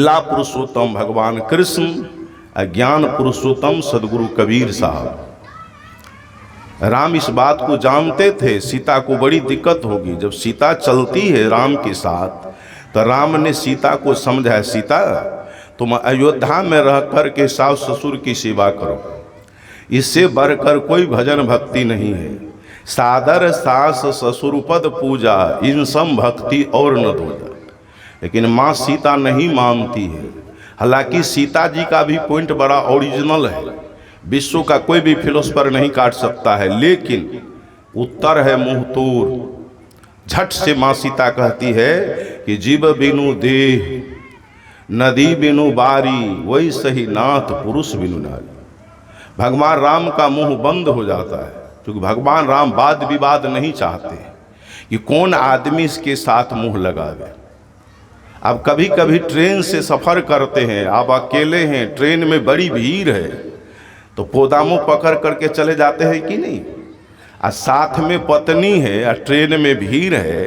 लीला पुरुषोत्तम भगवान कृष्ण, ज्ञान पुरुषोत्तम सदगुरु कबीर साहब। राम इस बात को जानते थे सीता को बड़ी दिक्कत होगी। जब सीता चलती है राम के साथ तो राम ने सीता को समझाया, सीता तुम अयोध्या में रह कर के सास ससुर की सेवा करो, इससे बढ़कर कोई भजन भक्ति नहीं है। सादर सास ससुर पद पूजा, इन सम भक्ति और न दूजा। लेकिन माँ सीता नहीं मानती है। हालांकि सीता जी का भी पॉइंट बड़ा ओरिजिनल है, विश्व का कोई भी फिलोसफर नहीं काट सकता है, लेकिन उत्तर है मुंह तोड़। झट से माँ सीता कहती है कि जीव बिनु देह, नदी बिनु बारी, वही सही नाथ पुरुष बिनु नारी। भगवान राम का मुंह बंद हो जाता है, क्योंकि भगवान राम वाद विवाद नहीं चाहते कि कौन आदमी इसके साथ मुंह लगावे। अब कभी कभी ट्रेन से सफ़र करते हैं, आप अकेले हैं, ट्रेन में बड़ी भीड़ है, तो पोदामो पकड़ करके चले जाते हैं कि नहीं। और साथ में पत्नी है और ट्रेन में भीड़ है,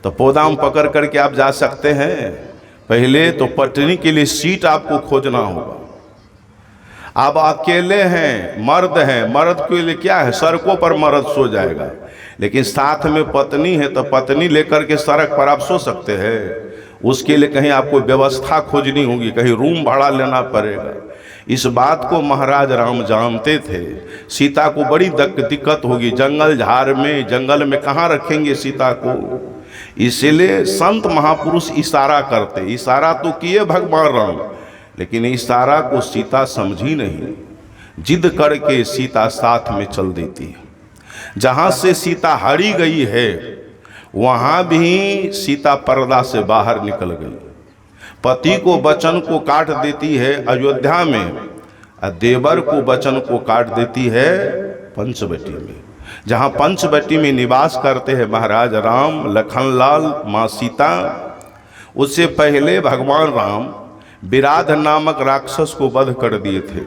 तो पोदाम पकड़ करके आप जा सकते हैं। पहले तो पत्नी के लिए सीट आपको खोजना होगा। आप अकेले हैं, मर्द हैं, मर्द के लिए क्या है, सड़कों पर मर्द सो जाएगा, लेकिन साथ में पत्नी है तो पत्नी लेकर के सड़क पर आप सो सकते हैं। उसके लिए कहीं आपको व्यवस्था खोजनी होगी, कहीं रूम भाड़ा लेना पड़ेगा। इस बात को महाराज राम जानते थे। सीता को बड़ी दिक्कत होगी, जंगल झाड़ में, जंगल में कहाँ रखेंगे सीता को। इसलिए संत महापुरुष इशारा करते, इशारा तो किए भगवान राम, लेकिन इशारा को सीता समझी नहीं। जिद करके सीता साथ में चल देती है। जहाँ से सीता हरी गई है वहाँ भी सीता पर्दा से बाहर निकल गई। पति को वचन को काट देती है अयोध्या में, और देवर को वचन को काट देती है पंचवटी में। जहाँ पंचवटी में निवास करते हैं महाराज राम, लखनलाल, माँ सीता, उससे पहले भगवान राम विराध नामक राक्षस को वध कर दिए थे।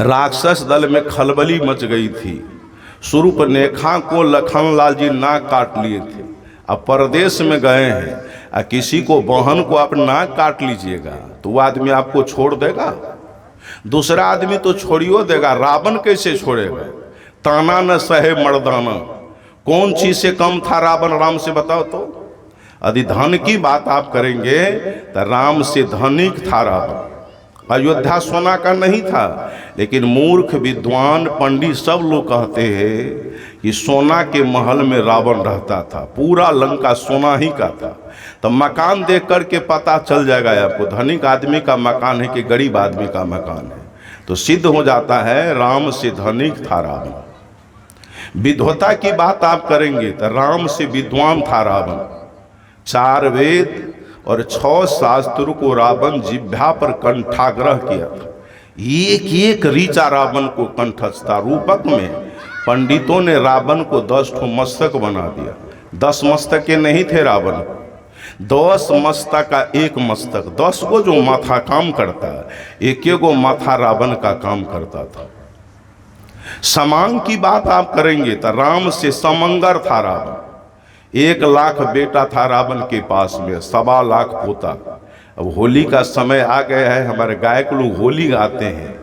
राक्षस दल में खलबली मच गई थी। स्वरूपनेखा को लखनलाल जी नाक काट लिए थे। अब परदेश में गए हैं, और किसी को बहन को आप नाक काट लीजिएगा तो वो आदमी आपको छोड़ देगा, दूसरा आदमी तो छोड़ियो देगा, रावण कैसे छोड़ेगा। ताना न सहे मर्दाना, कौन चीज से कम था रावण राम से, बताओ तो। यदि धन की बात आप करेंगे तो राम से धनिक था रावण। अयोध्या सोना का नहीं था, लेकिन मूर्ख विद्वान पंडित सब लोग कहते हैं कि सोना के महल में रावण रहता था, पूरा लंका सोना ही का था। तो मकान देख करके पता चल जाएगा आपको धनिक आदमी का मकान है कि गरीब आदमी का मकान है, तो सिद्ध हो जाता है राम से धनिक था रावण। विद्वता की बात आप करेंगे तो राम से विद्वान था रावण। 4 वेद और 6 शास्त्रों को रावण जिह्वा पर कंठाग्रह किया था। एक एक ऋचा रावण को कंठस्थ था। रूपक में पंडितों ने रावण को 10 ठो मस्तक बना दिया। 10 मस्तक के नहीं थे रावण, 10 मस्तक का एक मस्तक, 10 को जो माथा काम करता है, एक गो माथा रावण का काम करता था। समांग की बात आप करेंगे तो राम से समंगर था रावण। 1 लाख बेटा था रावण के पास में, 1.25 लाख पोता। अब होली का समय आ गया है, हमारे गायक लोग होली गाते हैं।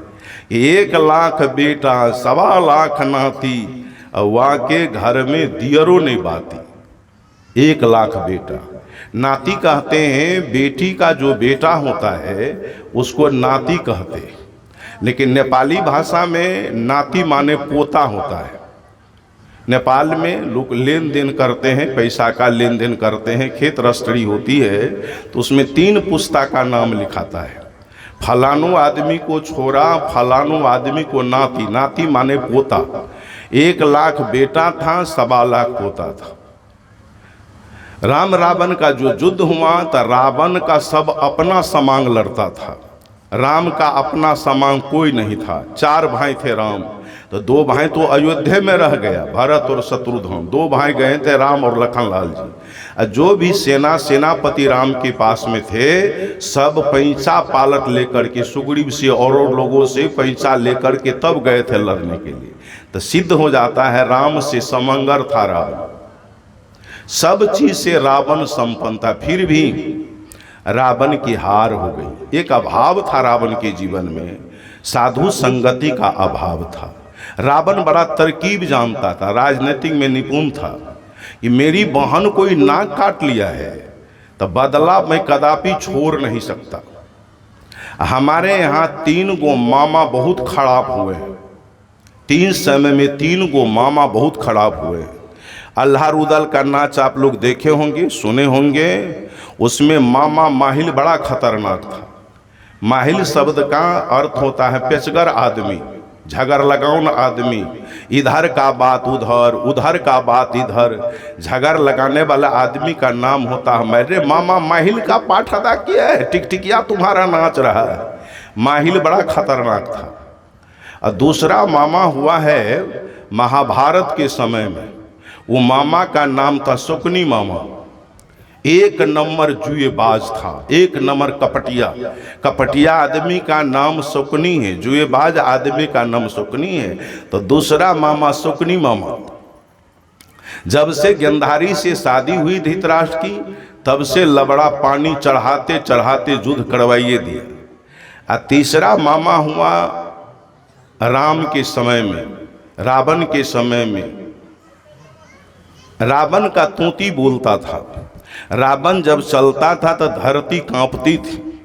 1 लाख बेटा 1.25 लाख नाती, वहाँ के घर में दियरो नहीं बाती। 1 लाख बेटा, नाती कहते हैं बेटी का जो बेटा होता है उसको नाती कहते हैं, लेकिन नेपाली भाषा में नाती माने पोता होता है। नेपाल में लोग लेन देन करते हैं, पैसा का लेन देन करते हैं, खेत रजिस्ट्री होती है तो उसमें 3 पुस्ता का नाम लिखाता है। फलानो आदमी को छोरा, फलानो आदमी को नाती, नाती माने पोता। 1 लाख बेटा था, 1.25 लाख पोता था। राम रावण का जो युद्ध हुआ तो रावण का सब अपना समांग लड़ता था, राम का अपना समांग कोई नहीं था। 4 भाई थे राम, तो 2 भाई तो अयोध्या में रह गया, भरत और शत्रुघ्न। 2 भाई गए थे राम और लखनलाल जी। जो भी सेनापति राम के पास में थे सब पैंचा पालट लेकर के, सुग्रीव से और लोगों से पैंचा लेकर के तब गए थे लड़ने के लिए। तो सिद्ध हो जाता है राम से समंगर था रावण, सब चीज से रावण संपन्न था। फिर भी रावण की हार हो गई। एक अभाव था रावण के जीवन में, साधु संगति का अभाव था। रावण बड़ा तरकीब जानता था, राजनीतिक में निपुण था कि मेरी बहन कोई नाक काट लिया है तो बदला मैं कदापि छोड़ नहीं सकता। हमारे यहाँ 3 गो मामा बहुत खराब हुए हैं, 3 समय में 3 गो मामा बहुत खराब हुए हैं। अल्लाह रुदल का नाच आप लोग देखे होंगे, सुने होंगे। उसमें मामा माहिल बड़ा खतरनाक था। माहिल शब्द का अर्थ होता है पेशगर आदमी, झगड़ लगाउन आदमी, इधर का बात उधर, उधर का बात इधर, झगड़ लगाने वाला आदमी का नाम होता है। मेरे मामा माहिल का पाठ अदा किया है, टिकटिकिया तुम्हारा नाच रहा है। माहिल बड़ा खतरनाक था। और दूसरा मामा हुआ है महाभारत के समय में, वो मामा का नाम था शकुनी मामा। 1 नंबर जुएबाज था, 1 नंबर कपटिया। कपटिया आदमी का नाम शकुनी है, जुएबाज आदमी का नाम शकुनी है। तो दूसरा मामा शकुनी मामा। जब से गांधारी से शादी हुई धृतराष्ट्र की, तब से लबड़ा पानी चढ़ाते चढ़ाते युद्ध करवाइए दिया। और तीसरा मामा हुआ राम के समय में, रावण के समय में। रावण का तूती बोलता था। रावण जब चलता था तो धरती कांपती थी,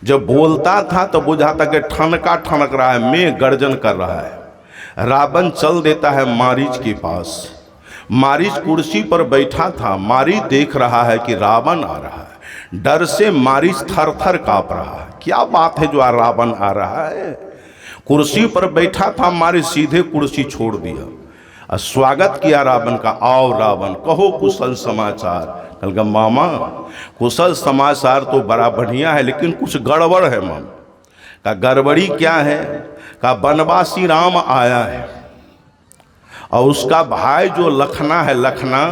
जब बोलता था तो बुझाता कि ठनका ठनक रहा है, मेघ गर्जन कर रहा है। रावण चल देता है मारीच के पास। मारीच कुर्सी पर बैठा था, मारीच देख रहा है कि रावण आ रहा है। डर से मारीच थर थर काँप रहा है, क्या बात है जो रावण आ रहा है। कुर्सी पर बैठा था, मारीच सीधे कुर्सी छोड़ दिया और स्वागत किया रावण का। आओ रावण, कहो कुशल समाचार। कल का मामा कुशल समाचार तो बड़ा बढ़िया है, लेकिन कुछ गड़बड़ है मामा। का गड़बड़ी क्या है? का बनवासी राम आया है और उसका भाई जो लखना है, लखना,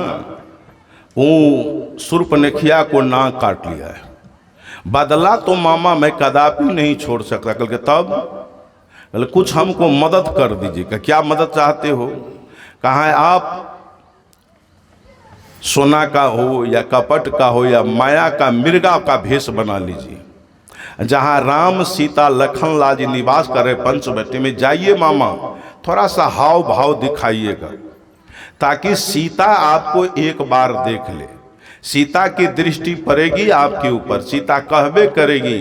वो शूर्पणखा को नाक काट लिया है। बदला तो मामा मैं कदापि नहीं छोड़ सकता। कल के तब कल कुछ हमको मदद कर दीजिए। क्या मदद चाहते हो? कहा है आप सोना का हो या कपट का हो या माया का मिर्गा का भेष बना लीजिए। जहाँ राम सीता लखन लाल जी निवास कर रहे पंचवटी में, जाइए मामा, थोड़ा सा हाव भाव दिखाइएगा ताकि सीता आपको एक बार देख ले। सीता की दृष्टि पड़ेगी आपके ऊपर, सीता कहबे करेगी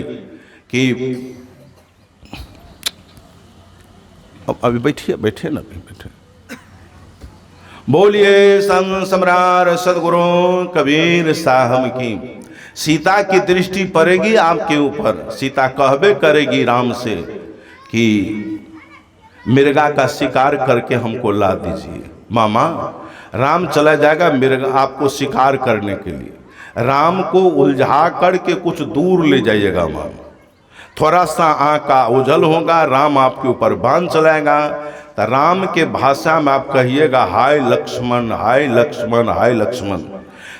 कि अभी बैठिए, बैठे ना, बैठे। बोलिए संत सम्राट सदगुरु कबीर साहब की। सीता की दृष्टि पड़ेगी आपके ऊपर, सीता कहबे करेगी राम से कि मिर्गा का शिकार करके हमको ला दीजिए। मामा राम चला जाएगा मिर्गा आपको शिकार करने के लिए। राम को उलझा करके कुछ दूर ले जाइएगा मामा, थोड़ा सा आँख का उजल होगा, राम आपके ऊपर बांध चलाएगा। तो राम के भाषा में आप कहिएगा हाय लक्ष्मण, हाय लक्ष्मण, हाय लक्ष्मण।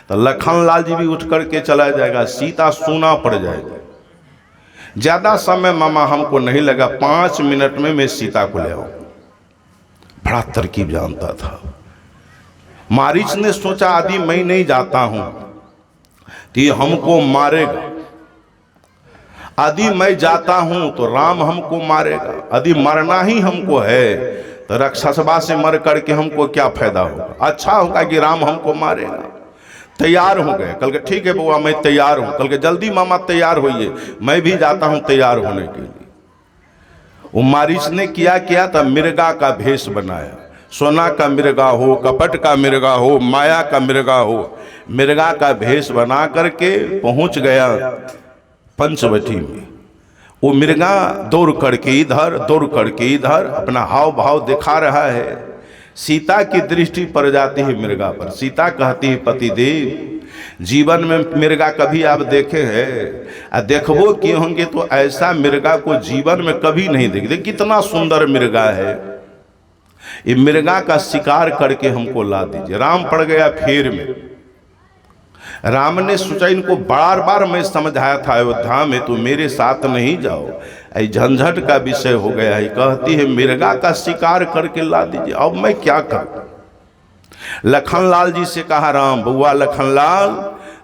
तो लखन लाल जी भी उठ करके चला जाएगा, सीता सूना पड़ जाएगी। ज़्यादा समय मामा हमको नहीं लगा, 5 मिनट में मैं सीता को ले आऊँ। बड़ा तरकीब जानता था। मारीच ने सोचा आदि मैं नहीं जाता हूँ तो ये हमको मारेगा, यदि मैं जाता हूं तो राम हमको मारेगा, यदि मरना ही हमको है तो राक्षसबा से मर करके हमको क्या फायदा होगा। अच्छा होगा कि राम हमको मारेगा। तैयार हो गए। कल के ठीक है बुआ मैं तैयार हूं। कल के जल्दी मामा तैयार होइए, मैं भी जाता हूं तैयार होने के लिए। वो मारीच ने किया था, मिर्गा का भेष बनाया। सोना का मिर्गा हो, कपट का मिर्गा हो, माया का मिर्गा हो, मिर्गा का भेष बना करके पहुंच गया पंचवटी में। वो मिर्गा दौड़ करके इधर, दौड़ करके इधर अपना हाव भाव दिखा रहा है। सीता की दृष्टि पड़ जाती है मिर्गा पर। सीता कहती है पतिदेव जीवन में मिर्गा कभी आप देखे हैं? देखबो किए होंगे तो ऐसा मिर्गा को जीवन में कभी नहीं देखे। कितना सुंदर मिर्गा है, ये मिर्गा का शिकार करके हमको ला दीजिए। राम पड़ गया फेर में। राम ने सोचा इनको बार बार मैं समझाया था अयोध्या में, तो मेरे साथ नहीं जाओ, ऐ झंझट का विषय हो गया है। कहती है मिर्गा का शिकार करके ला दीजिए, अब मैं क्या करूं? लखनलाल जी से कहा राम, बुआ लखनलाल,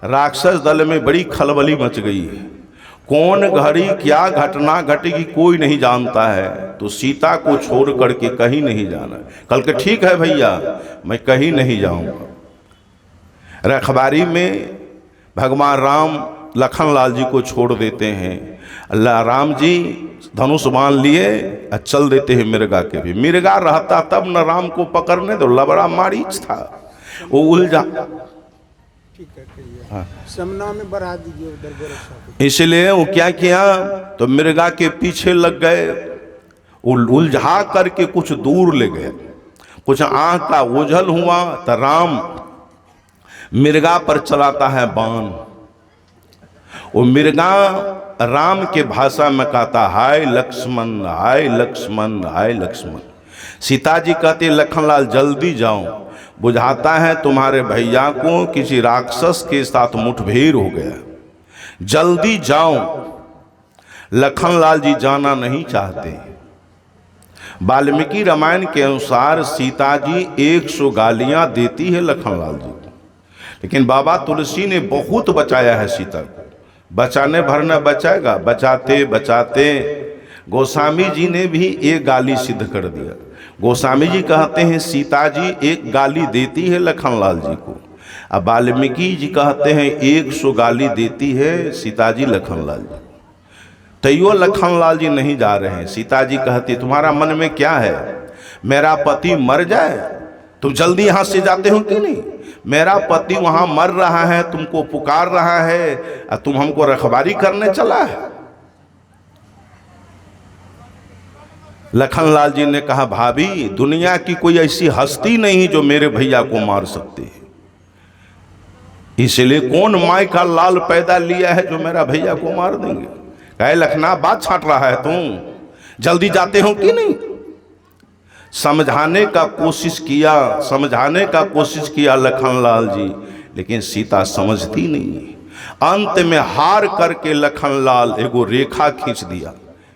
राक्षस दल में बड़ी खलबली मच गई है। कौन घड़ी क्या घटना घटेगी कोई नहीं जानता है, तो सीता को छोड़ करके कहीं नहीं जाना। कल के ठीक है भैया, मैं कहीं नहीं जाऊंगा। रखबारी में भगवान राम लखन लाल जी को छोड़ देते हैं। अल्लाह राम जी धनुष बांध लिए और चल देते हैं मिर्गा के भी। मिर्गा रहता तब न राम को पकड़ने दो, लबड़ा मारीच था, वो उलझा। हाँ। समना में बढ़ा दीजिए उधर। इसलिए वो क्या किया, तो मिर्गा के पीछे लग गए, उलझा करके कुछ दूर ले गए। कुछ आंख का ओझल हुआ तो राम मिर्गा पर चलाता है बाण। वो मिर्गा राम के भाषा में कहता हाय लक्ष्मण, हाय लक्ष्मण, हाय लक्ष्मण। सीता जी कहते लखनलाल जल्दी जाओ, बुझाता है तुम्हारे भैया को किसी राक्षस के साथ मुठभेड़ हो गया, जल्दी जाओ। लखनलाल जी जाना नहीं चाहते। वाल्मीकि रामायण के अनुसार सीता जी 100 गालियां देती है लखनलाल जी को, लेकिन बाबा तुलसी ने बहुत बचाया है सीता को। बचाने भर न बचाएगा, बचाते बचाते गोस्वामी जी ने भी एक गाली सिद्ध कर दिया। गोस्वामी जी कहते हैं सीता जी एक गाली देती है लखनलाल जी को, अब वाल्मीकि जी कहते हैं 100 गाली देती है सीता जी लखनलाल जी। तैयो लखनलाल जी नहीं जा रहे हैं। सीता जी कहती तुम्हारा मन में क्या है, मेरा पति मर जाए, तुम जल्दी यहाँ से जाते हो कि नहीं? मेरा पति वहाँ मर रहा है, तुमको पुकार रहा है और तुम हमको रखवारी करने चला है। लखनलाल जी ने कहा भाभी दुनिया की कोई ऐसी हस्ती नहीं जो मेरे भैया को मार सकती है, इसलिए कौन माई का लाल पैदा लिया है जो मेरा भैया को मार देंगे। कहे लखना बात छाट रहा है, तुम जल्दी जाते हो कि नहीं? समझाने का कोशिश किया, समझाने का कोशिश किया लखनलाल जी, लेकिन सीता समझती नहीं। अंत में हार करके लखनलाल एगो रेखा खींच दिया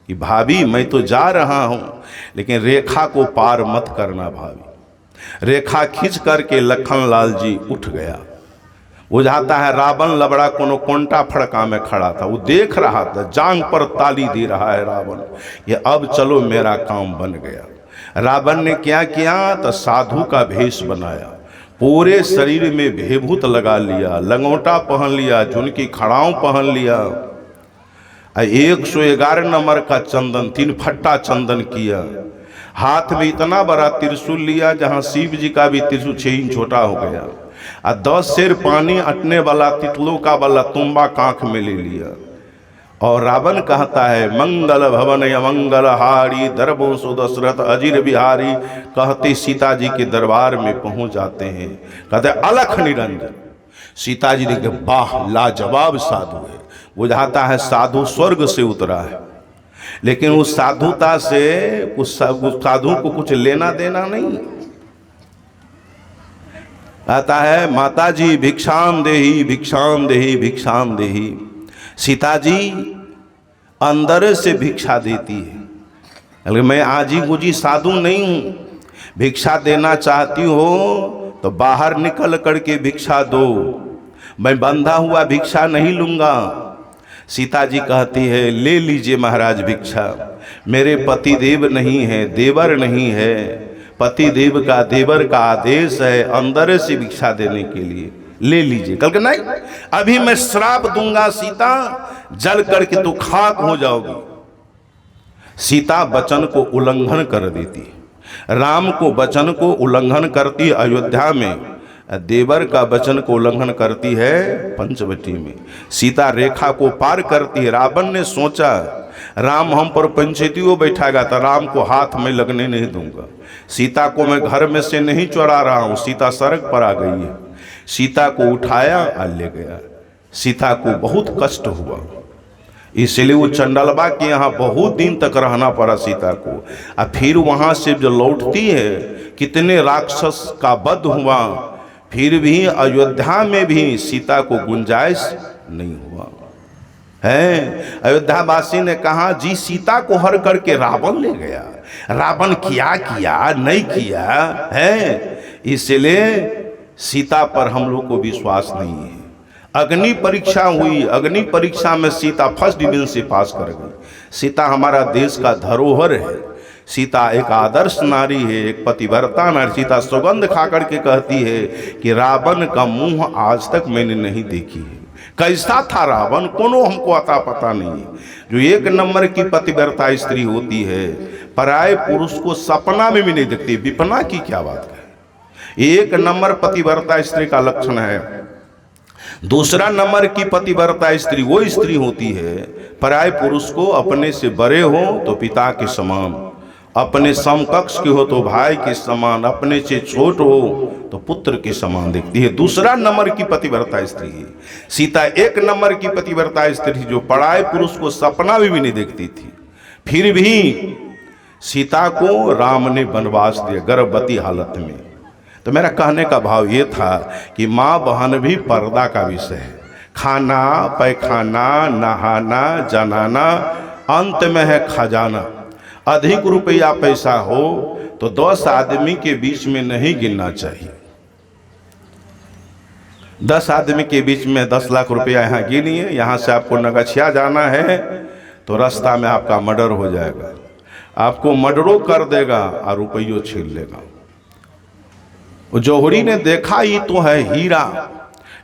कि भाभी मैं तो जा रहा हूं, लेकिन रेखा को पार मत करना भाभी। रेखा खींच करके लखनलाल जी उठ गया। बुझाता है रावण लबड़ा कोनो कोंटा फड़का में खड़ा था, वो देख रहा था, जांग पर ताली दे रहा है रावण, ये अब चलो मेरा काम बन गया। रावण ने क्या किया, तो साधु का भेष बनाया, पूरे शरीर में भेभूत लगा लिया, लंगोटा पहन लिया, झुनकी खड़ाऊ पहन लिया, 111 नंबर का चंदन 3 फट्टा चंदन किया, हाथ में इतना बड़ा त्रिशूल लिया जहां शिव जी का भी त्रिशूल 6 इंच छोटा हो गया, और 10 सेर पानी अटने वाला तितलों का वाला तुम्बा कांख में ले लिया। और रावण कहता है मंगल भवन अमंगल हारी दरबो सो दशरथ अजीर बिहारी। कहते सीता जी के दरबार में पहुंच जाते हैं, कहते अलख निरंजन। सीता जी ने कहा वाह लाजवाब साधु है। बुझाता है साधु स्वर्ग से उतरा है, लेकिन उस साधुता से उस साधु को कुछ लेना देना नहीं। आता है माता जी भिक्षाम देही भिक्षाम देही भिक्षाम देही। सीता जी अंदर से भिक्षा देती है, मैं आजी गुजी साधु नहीं हूँ, भिक्षा देना चाहती हो तो बाहर निकल करके भिक्षा दो, मैं बंधा हुआ भिक्षा नहीं लूँगा। सीता जी कहती है ले लीजिए महाराज भिक्षा, मेरे पति देव नहीं है, देवर नहीं है, पति देव का देवर का आदेश है अंदर से भिक्षा देने के लिए, ले लीजिए। कल के नहीं अभी मैं श्राप दूंगा सीता, जल करके तो खाक हो जाओगी। सीता वचन को उल्लंघन कर देती, राम को वचन को उल्लंघन करती अयोध्या में, देवर का वचन को उल्लंघन करती है पंचवटी में। सीता रेखा को पार करती है। रावण ने सोचा राम हम पर पंचायतियों बैठाएगा तो राम को हाथ में लगने नहीं दूंगा, सीता को मैं घर में से नहीं चुरा रहा हूँ। सीता सड़क पर आ गई है, सीता को उठाया और ले गया। सीता को बहुत कष्ट हुआ, इसलिए वो चंडलबा के यहाँ बहुत दिन तक रहना पड़ा सीता को। और फिर वहाँ से जो लौटती है, कितने राक्षस का वध हुआ, फिर भी अयोध्या में भी सीता को गुंजाइश नहीं हुआ है। अयोध्या वासी ने कहा जी सीता को हर करके रावण ले गया, रावण क्या किया नहीं किया है, इसलिए सीता पर हम लोग को विश्वास नहीं है। अग्नि परीक्षा हुई, अग्नि परीक्षा में सीता फर्स्ट डिवीजन से पास कर गई। सीता हमारा देश का धरोहर है, सीता एक आदर्श नारी है, एक पतिव्रता नारी। सीता सुगंध खा करके कहती है कि रावण का मुंह आज तक मैंने नहीं देखी है। कैसा था रावण, कोनो हमको अता पता नहीं है। जो एक नंबर की पतिव्रता स्त्री होती है, पराये पुरुष को सपना में भी नहीं देखती। विपना की क्या बात है, एक नंबर पतिव्रता स्त्री का लक्षण है। दूसरा नंबर की पतिव्रता स्त्री वो स्त्री होती है, पराये पुरुष को अपने से बड़े हो तो पिता के समान, अपने समकक्ष के हो तो भाई के समान, अपने से छोट हो तो पुत्र के समान देखती है। दूसरा नंबर की पतिव्रता स्त्री है। सीता एक नंबर की पतिव्रता स्त्री जो पराये पुरुष को सपना में भी नहीं देखती थी। फिर भी सीता को राम ने वनवास दिया गर्भवती हालत में। तो मेरा कहने का भाव ये था कि माँ बहन भी पर्दा का विषय है। खाना पैखाना नहाना जनाना, अंत में है खजाना। अधिक रुपया पैसा हो तो 10 आदमी के बीच में नहीं गिनना चाहिए। 10 आदमी के बीच में 10 लाख रुपया यहाँ गिनिए, यहाँ से आपको नगछिया जाना है तो रास्ता में आपका मर्डर हो जाएगा, आपको मर्डरों कर देगा और रुपयों छीन लेगा। जौहरी ने देखा ही तो है हीरा,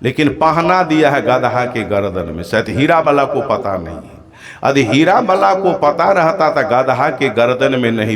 लेकिन पहना दिया है गदहा के गर्दन में। शायद हीरा वाला को पता नहीं है। यदि हीरा वाला को पता रहता था गदहा के गर्दन में नहीं